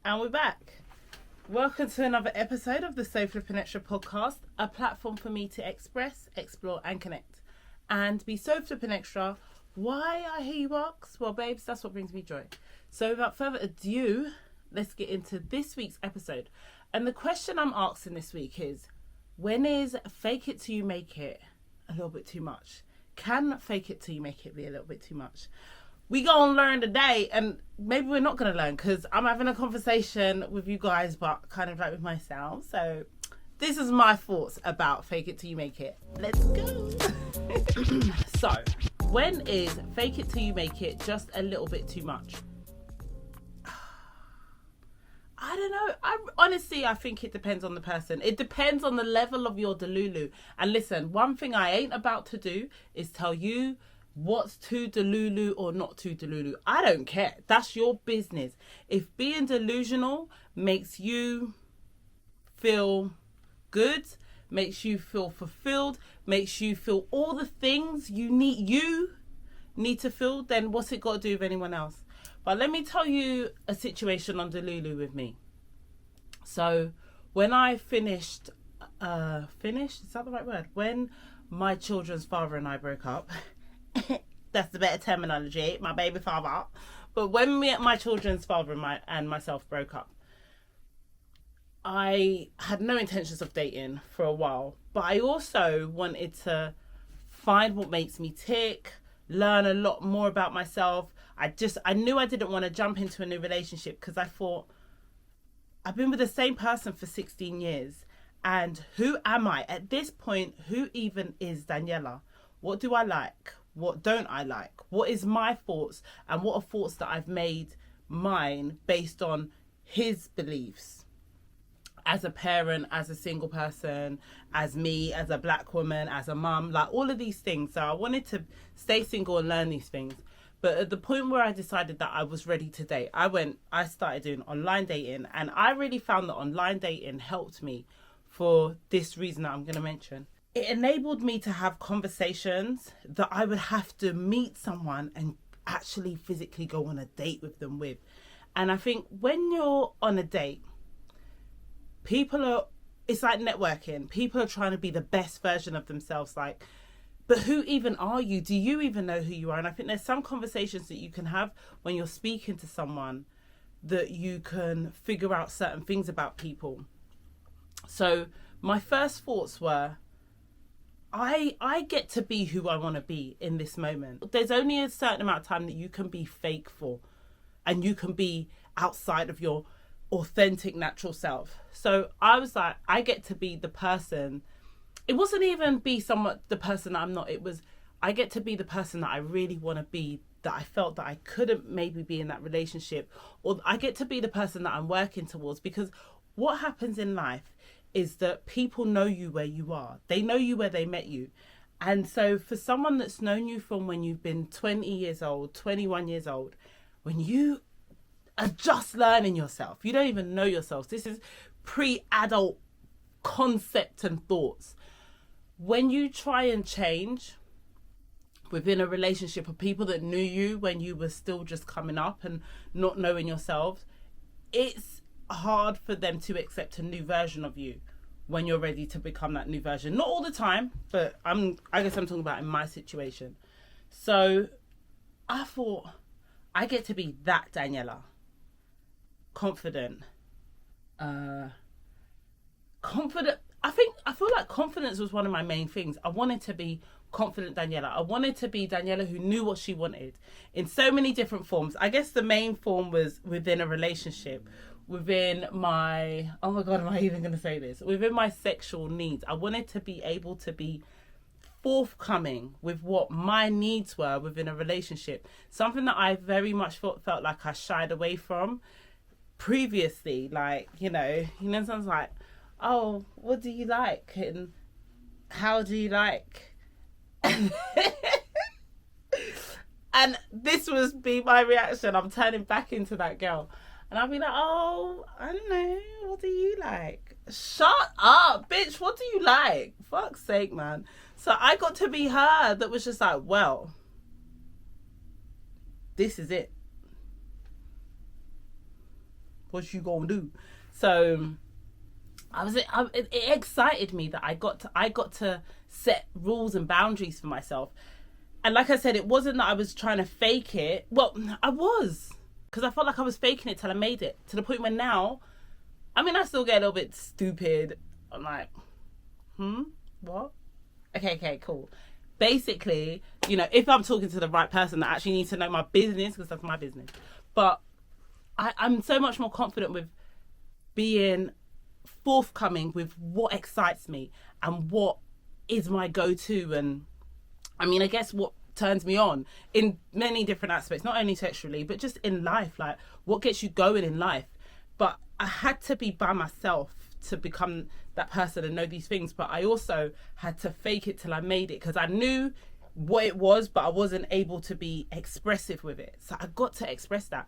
And we're back. Welcome to another episode of the So Flippin' Extra podcast, a platform for me to express, explore, and connect. And be so flippin' extra. Why, I hear you ask? Well, babes, that's what brings me joy. So without further ado, let's get into this week's episode. And the question I'm asking this week is, when is fake it till you make it a little bit too much? Can fake it till you make it be a little bit too much? We gonna learn today, and maybe we're not gonna learn because I'm having a conversation with you guys, but kind of like with myself. So this is my thoughts about fake it till you make it. Let's go. So, when is fake it till you make it just a little bit too much? I don't know. I think it depends on the person. It depends on the level of your Delulu. And listen, one thing I ain't about to do is tell you what's too Delulu or not too Delulu. I don't care. That's your business. If being delusional makes you feel good, makes you feel fulfilled, makes you feel all the things you need to feel, then what's it got to do with anyone else? But let me tell you a situation on Delulu with me. So when I finished, is that the right word? When my children's father and I broke up, that's the better terminology, my baby father. But when my children's father and myself broke up, I had no intentions of dating for a while. But I also wanted to find what makes me tick, learn a lot more about myself. I knew I didn't want to jump into a new relationship because I thought, I've been with the same person for 16 years. And who am I? At this point, who even is Daniela? What do I like? What don't I like? What is my thoughts? And what are thoughts that I've made mine based on his beliefs? As a parent, as a single person, as me, as a black woman, as a mum, like all of these things. So I wanted to stay single and learn these things. But at the point where I decided that I was ready to date, I started doing online dating. And I really found that online dating helped me for this reason that I'm going to mention. It enabled me to have conversations that I would have to meet someone and actually physically go on a date with them with. And I think when you're on a date, it's like networking. People are trying to be the best version of themselves. Like, but who even are you? Do you even know who you are? And I think there's some conversations that you can have when you're speaking to someone that you can figure out certain things about people. So my first thoughts were, I get to be who I want to be in this moment. There's only a certain amount of time that you can be fake for, and you can be outside of your authentic natural self. So I was like, I get to be the person. It wasn't even be somewhat the person I'm not. It was, I get to be the person that I really want to be, that I felt that I couldn't maybe be in that relationship, or I get to be the person that I'm working towards. Because what happens in life is that people know you where you are. They know you where they met you. And so for someone that's known you from when you've been 20 years old, 21 years old, when you are just learning yourself, you don't even know yourself. This is pre-adult concept and thoughts. When you try and change within a relationship of people that knew you when you were still just coming up and not knowing yourself, it's hard for them to accept a new version of you when you're ready to become that new version. Not all the time, but I guess I'm talking about in my situation. So I thought, I get to be that Daniela. Confident. I feel like confidence was one of my main things. I wanted to be confident Daniela. I wanted to be Daniela who knew what she wanted in so many different forms. I guess the main form was within a relationship, within my, oh my God, am I even going to say this? Within my sexual needs. I wanted to be able to be forthcoming with what my needs were within a relationship. Something that I very much felt like I shied away from previously. Like, someone's like, oh, what do you like? And how do you like? And this was be my reaction. I'm turning back into that girl. And I'll be like, oh, I don't know. What do you like? Shut up, bitch. What do you like? Fuck's sake, man. So I got to be her that was just like, well, this is it. What you gonna do? So it excited me that I got to set rules and boundaries for myself. And like I said, it wasn't that I was trying to fake it. Well, I was, because I felt like I was faking it till I made it, to the point where now, I mean, I still get a little bit stupid. I'm like, what? Okay, cool. Basically, you know, if I'm talking to the right person that actually needs to know my business, because that's my business. But I'm so much more confident with being forthcoming with what excites me and what is my go-to. And I mean, I guess what turns me on in many different aspects, not only sexually, but just in life, like what gets you going in life. But I had to be by myself to become that person and know these things. But I also had to fake it till I made it, because I knew what it was, but I wasn't able to be expressive with it. So I got to express that.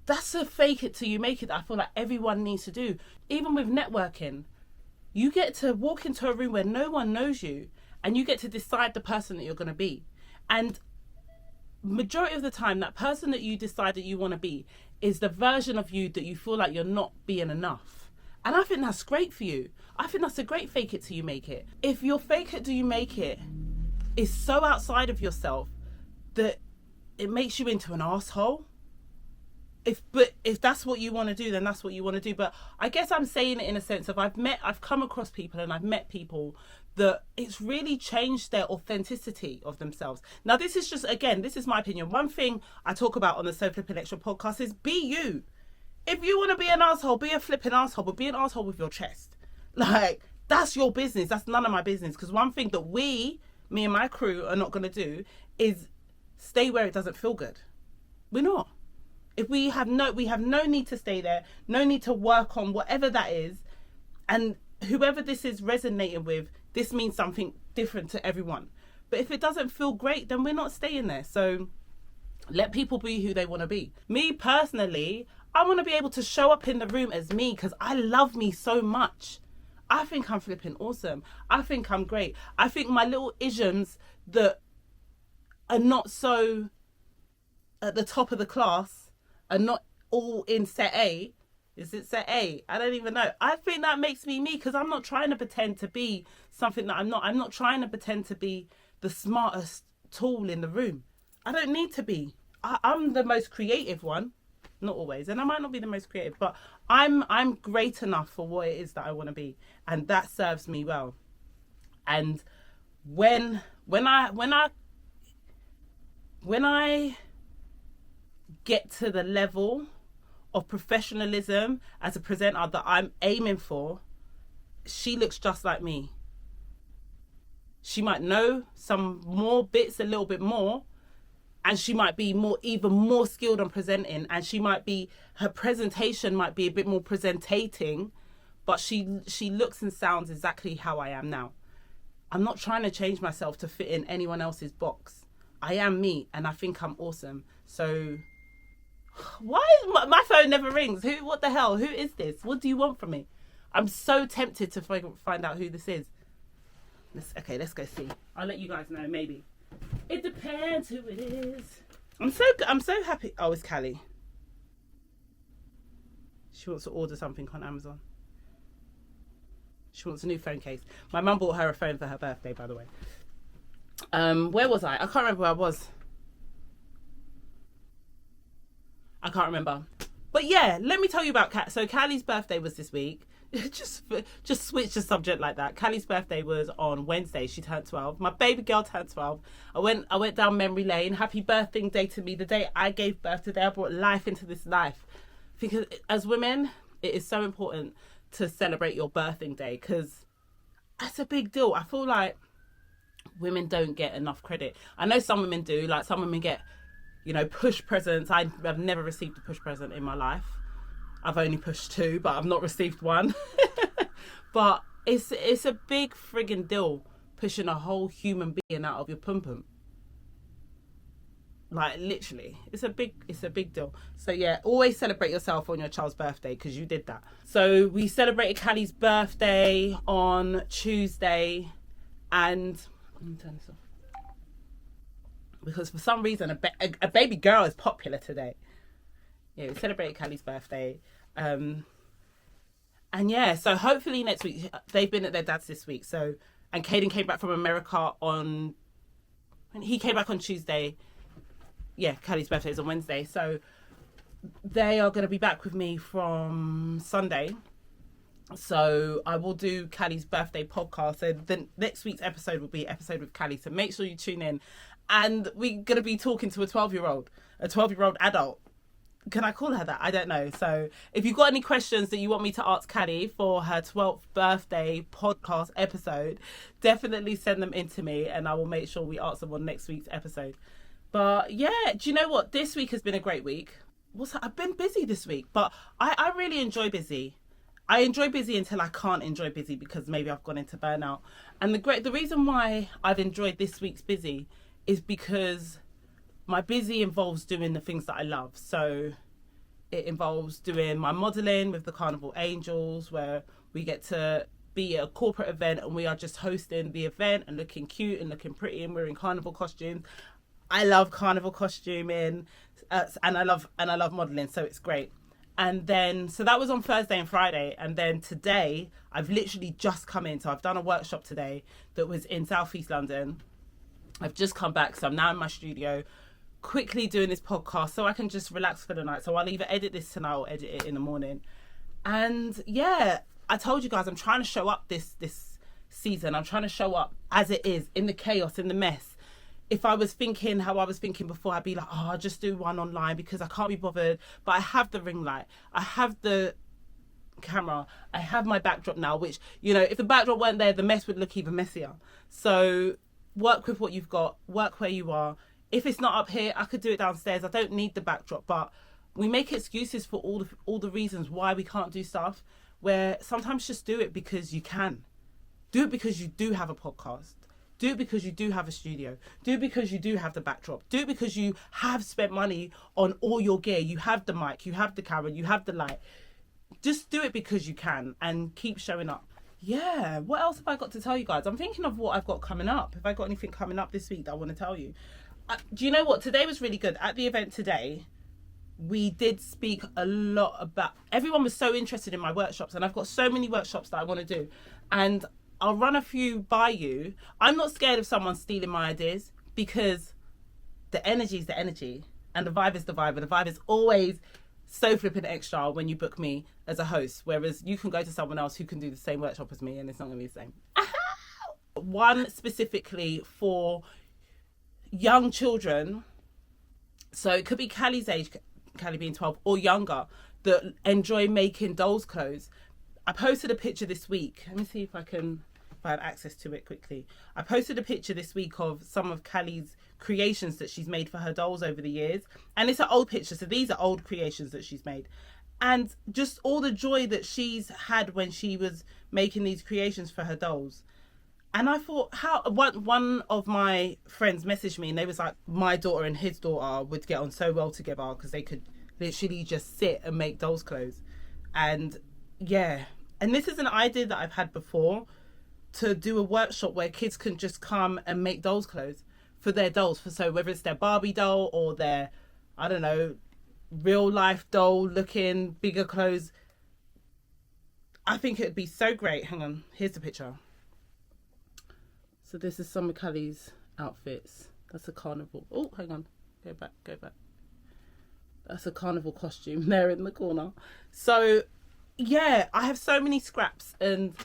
That's a fake it till you make it that I feel like everyone needs to do. Even with networking, you get to walk into a room where no one knows you, and you get to decide the person that you're going to be. And majority of the time, that person that you decide that you want to be is the version of you that you feel like you're not being enough. And I think that's great for you. I think that's a great fake it till you make it. If your fake it till you make it is so outside of yourself that it makes you into an asshole, if that's what you want to do, then that's what you want to do. But I guess I'm saying it in a sense of I've come across people, and I've met people that it's really changed their authenticity of themselves. Now, this is just, again, this is my opinion. One thing I talk about on the So Flippin' Extra podcast is be you. If you want to be an asshole, be a flipping asshole, but be an asshole with your chest. Like, that's your business. That's none of my business. Because one thing that me and my crew are not going to do is stay where it doesn't feel good. We're not. If we have no need to stay there, no need to work on whatever that is. And whoever this is resonating with, this means something different to everyone. But if it doesn't feel great, then we're not staying there. So let people be who they want to be. Me personally, I want to be able to show up in the room as me, because I love me so much. I think I'm flipping awesome. I think I'm great. I think my little isms that are not so at the top of the class are not all in set A. Is it set A? I don't even know. I think that makes me me, because I'm not trying to pretend to be something that I'm not. I'm not trying to pretend to be the smartest tool in the room. I don't need to be. I'm the most creative one. Not always. And I might not be the most creative, but I'm great enough for what it is that I want to be. And that serves me well. And when I get to the level of professionalism as a presenter that I'm aiming for, she looks just like me. She might know some more bits a little bit more, and she might be even more skilled on presenting, and her presentation might be a bit more presentating, but she looks and sounds exactly how I am now. I'm not trying to change myself to fit in anyone else's box. I am me, and I think I'm awesome. So why is my phone never rings? What the hell? Who is this? What do you want from me? I'm so tempted to find out who this is. Let's go see. I'll let you guys know, maybe. It depends who it is. I'm so happy. Oh, it's Callie. She wants to order something on Amazon. She wants a new phone case. My mum bought her a phone for her birthday, by the way. Where was I? I can't remember where I was. I can't remember. But yeah, let me tell you about Kat. So Callie's birthday was this week. Just switch the subject like that. Callie's birthday was on Wednesday. She turned 12. My baby girl turned 12. I went down memory lane. Happy birthday day to me. The day I gave birth, the day I brought life into this life. Because as women, it is so important to celebrate your birthing day, because that's a big deal. I feel like women don't get enough credit. I know some women do. Like, some women get, push presents. I've never received a push present in my life. I've only pushed 2, but I've not received 1. But it's a big friggin' deal pushing a whole human being out of your pum-pum. Like, literally, it's a big deal. So yeah, always celebrate yourself on your child's birthday, because you did that. So we celebrated Callie's birthday on Tuesday, and let me turn this off, because for some reason a baby girl is popular today. Yeah, we celebrated Callie's birthday. And yeah, so hopefully next week, they've been at their dad's this week. So, and Caden came back from America he came back on Tuesday. Yeah, Callie's birthday is on Wednesday. So they are going to be back with me from Sunday. So I will do Callie's birthday podcast. So the next week's episode will be an episode with Callie. So make sure you tune in. And we're going to be talking to a 12-year-old adult. Can I call her that? I don't know. So if you've got any questions that you want me to ask Callie for her 12th birthday podcast episode, definitely send them in to me and I will make sure we answer them on next week's episode. But yeah, do you know what? This week has been a great week. I've been busy this week, but I really enjoy busy. I enjoy busy until I can't enjoy busy because maybe I've gone into burnout. And the reason why I've enjoyed this week's busy is because my busy involves doing the things that I love. So it involves doing my modelling with the Carnival Angels, where we get to be at a corporate event and we are just hosting the event and looking cute and looking pretty and we're in carnival costumes. I love carnival costuming and I love modelling, so it's great. And then, so that was on Thursday and Friday. And then today, I've literally just come in. So I've done a workshop today that was in South East London. I've just come back, so I'm now in my studio, quickly doing this podcast so I can just relax for the night. So I'll either edit this tonight or edit it in the morning. And yeah, I told you guys I'm trying to show up this season. I'm trying to show up as it is, in the chaos, in the mess. If I was thinking how I was thinking before, I'd be like, I'll just do one online because I can't be bothered. But I have the ring light. I have the camera. I have my backdrop now, which, you know, if the backdrop weren't there, the mess would look even messier. So work with what you've got. Work where you are. If it's not up here, I could do it downstairs. I don't need the backdrop. But we make excuses for all the reasons why we can't do stuff, where sometimes just do it because you can. Do it because you do have a podcast. Do it because you do have a studio. Do it because you do have the backdrop. Do it because you have spent money on all your gear. You have the mic, you have the camera, you have the light. Just do it because you can and keep showing up. Yeah, what else have I got to tell you guys? I'm thinking of what I've got coming up. Have I got anything coming up this week that I want to tell you? Do you know what? Today was really good. At the event today, we did speak a lot about... Everyone was so interested in my workshops, and I've got so many workshops that I want to do. And I'll run a few by you. I'm not scared of someone stealing my ideas because the energy is the energy and the vibe is the vibe. And the vibe is always so flipping extra when you book me as a host, whereas you can go to someone else who can do the same workshop as me and it's not going to be the same. One specifically for young children. So it could be Callie's age, Callie being 12 or younger, that enjoy making dolls' clothes. I posted a picture this week. Let me see if I have access to it quickly. I posted a picture this week of some of Callie's creations that she's made for her dolls over the years. And it's an old picture. So these are old creations that she's made. And just all the joy that she's had when she was making these creations for her dolls. And I thought, one of my friends messaged me and they was like, my daughter and his daughter would get on so well together because they could literally just sit and make dolls' clothes. And yeah, and this is an idea that I've had before, to do a workshop where kids can just come and make dolls' clothes for their dolls. So whether it's their Barbie doll or their, I don't know, real life doll looking bigger clothes. I think it'd be so great. Hang on, here's the picture. So this is some of Callie's outfits. That's a carnival. Oh, hang on, go back. That's a carnival costume there in the corner. So yeah, I have so many scraps, and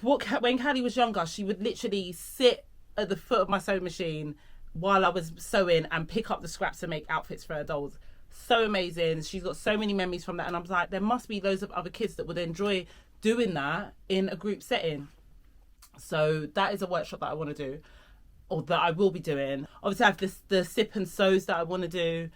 when Callie was younger, she would literally sit at the foot of my sewing machine while I was sewing and pick up the scraps to make outfits for her dolls. So amazing. She's got so many memories from that, and I was like, there must be loads of other kids that would enjoy doing that in a group setting. So that is a workshop that I want to do, or that I will be doing. Obviously I have the sip and sews that I want to do.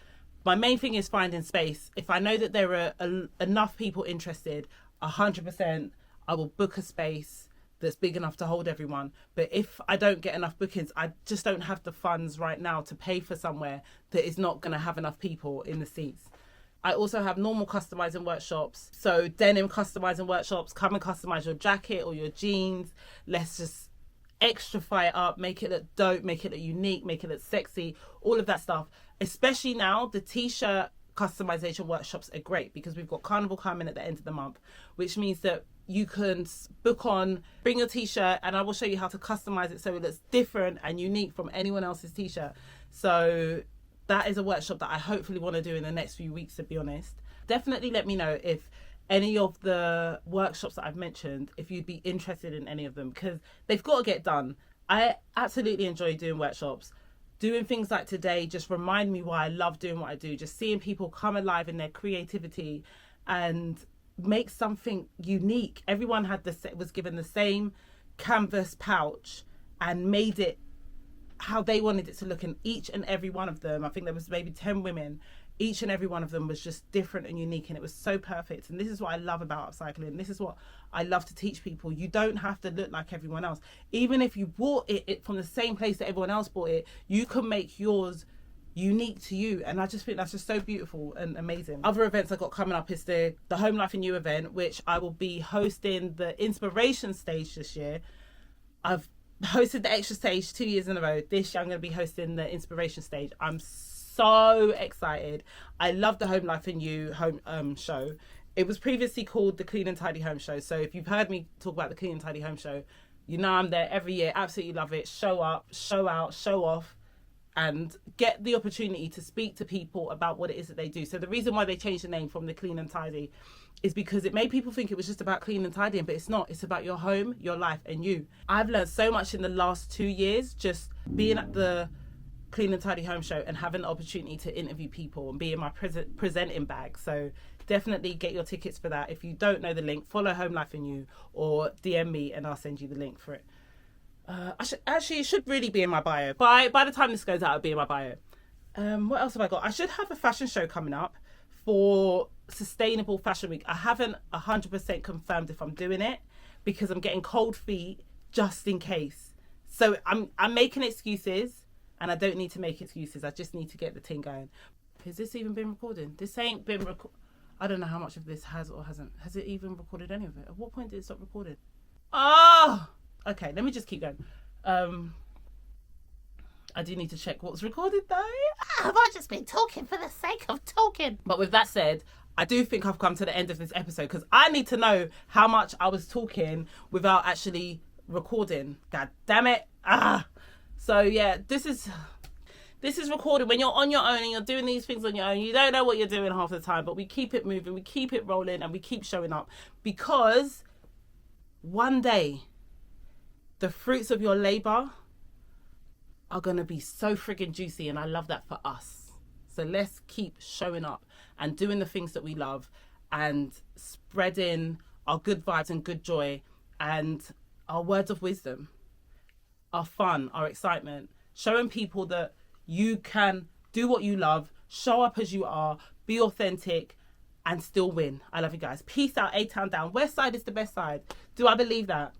My main thing is finding space. If I know that there are enough people interested, 100%, I will book a space that's big enough to hold everyone. But if I don't get enough bookings, I just don't have the funds right now to pay for somewhere that is not going to have enough people in the seats. I also have normal customizing workshops. So denim customizing workshops, come and customize your jacket or your jeans. Let's just extrafy it up, make it look dope, make it look unique, make it look sexy, all of that stuff. Especially now, the t-shirt customization workshops are great because we've got Carnival coming at the end of the month, which means that you can book on, bring your t-shirt, and I will show you how to customize it so it looks different and unique from anyone else's t-shirt. So that is a workshop that I hopefully want to do in the next few weeks, to be honest. Definitely let me know if any of the workshops that I've mentioned, if you'd be interested in any of them, because they've got to get done. I absolutely enjoy doing workshops. Doing things like today just remind me why I love doing what I do. Just seeing people come alive in their creativity and make something unique. Everyone was given the same canvas pouch and made it how they wanted it to look, in each and every one of them. I think there was maybe 10 women. Each and every one of them was just different and unique, and it was so perfect. And this is what I love about upcycling. This is what I love to teach people. You don't have to look like everyone else. Even if you bought it from the same place that everyone else bought it, you can make yours unique to you. And I just think that's just so beautiful and amazing. Other events I got coming up is the Home Life and You event, which I will be hosting the inspiration stage this year. I've hosted the extra stage 2 years in a row. This year I'm going to be hosting the inspiration stage. I'm so excited. I love the Home Life and You home show. It was previously called the Clean and Tidy Home Show. So if you've heard me talk about the Clean and Tidy Home Show, you know I'm there every year. Absolutely love it. Show up, show out, show off, and get the opportunity to speak to people about what it is that they do. So the reason why they changed the name from the Clean and Tidy is because it made people think it was just about clean and tidying, but it's not. It's about your home, your life, and you. I've learned so much in the last 2 years just being at the Clean and Tidy Home Show and having the opportunity to interview people and be in my presenting bag. So definitely get your tickets for that. If you don't know the link, follow Home Life and You or DM me and I'll send you the link for it. It should really be in my bio. By the time this goes out, it'll be in my bio. What else have I got? I should have a fashion show coming up for Sustainable Fashion Week. I haven't 100% confirmed if I'm doing it because I'm getting cold feet just in case. So I'm making excuses, and I don't need to make excuses. I just need to get the thing going. Has this even been recorded? This ain't been recorded. I don't know how much of this has or hasn't. Has it even recorded any of it? At what point did it stop recording? Oh! Okay, let me just keep going. I do need to check what's recorded though. Have I just been talking for the sake of talking? But with that said, I do think I've come to the end of this episode because I need to know how much I was talking without actually recording. God damn it. So yeah, this is recorded when you're on your own and you're doing these things on your own. You don't know what you're doing half the time, but we keep it moving, we keep it rolling, and we keep showing up because one day the fruits of your labor are going to be so friggin' juicy, and I love that for us. So let's keep showing up and doing the things that we love and spreading our good vibes and good joy and our words of wisdom, our fun, our excitement, showing people that you can do what you love, show up as you are, be authentic, and still win. I love you guys. Peace out, A-Town down. West side is the best side. Do I believe that?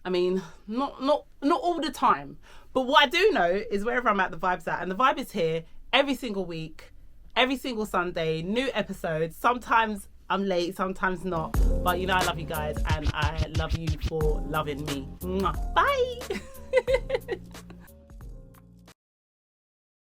I mean, not all the time. But what I do know is wherever I'm at, the vibe's at. And the vibe is here every single week, every single Sunday, new episodes. Sometimes I'm late, sometimes not. But you know I love you guys and I love you for loving me. Mwah. Bye!